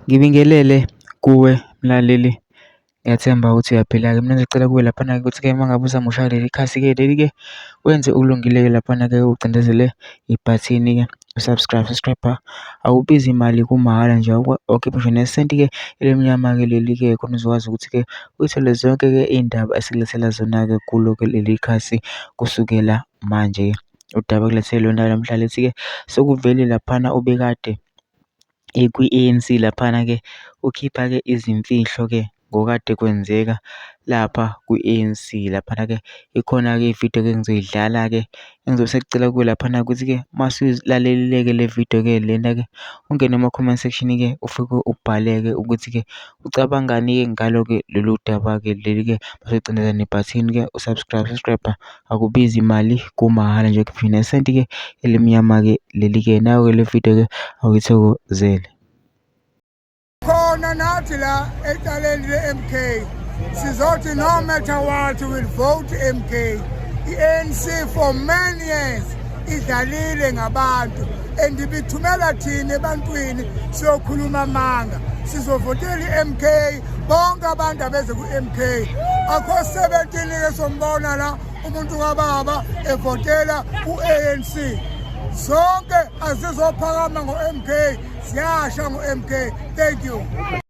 Ngibingelele kuwe mlaleli, ngiyathemba ukuthi uyaphila-ke. Mina ngicela kuwe laphana-ke ukuthi-ke uma ngabe uzamusha leli khasi-ke leli-ke wenze ukulungile-ke laphana-ke ucindezele ibhathini-ke subscribe. Awubizi imali, kumahhala nje, awukhiphi ngisho nesenti-ke elimnyama-ke leli-ke khona uzokwazi ukuthi-ke uy'thole zonke-ke iy'ndaba esikulethela zona-ke kulo-ke leli khasi kusukela manje. Udaba ekulethele lona namhla lethi-ke sekuvele laphana obekade kwi-ANC laphana-ke ukhipha-ke izimfihlo-ke ngokade kwenzeka lapha kwi-ANC laphana-ke. Ikhona-ke ividiyo-ke engizoyidlala-ke engizobe sekucela kuwe laphana ukuthi-ke masuyilalelile-ke le video-ke lena-ke ungene ema-comment section-ke ufike ubhale-ke ukuthi-ke ucabangani-ke ngalo-ke lolu daba-ke leli-ke masuyocindezela nebhathini-ke usubscribe. Akubizi imali, kumahhala nje, ukhiphi nesenti-ke elimnyama-ke leli-ke. Nayo-ke le video-ke awuyithokozele. Khona nathi la ecaleni le-MK sizothi no matter what we will vote MK. I-ANC for many years idlalile ngabantu and ibithumela thina ebantwini siyokhuluma amanga, sizovotela i-MK, bonke abantu abeze ku-MK. Akho 17-ke sombona la umuntu kababa evotela u-ANC. Zonke azizophakama ngo-MK, siyasha ngo-MK. Thank you.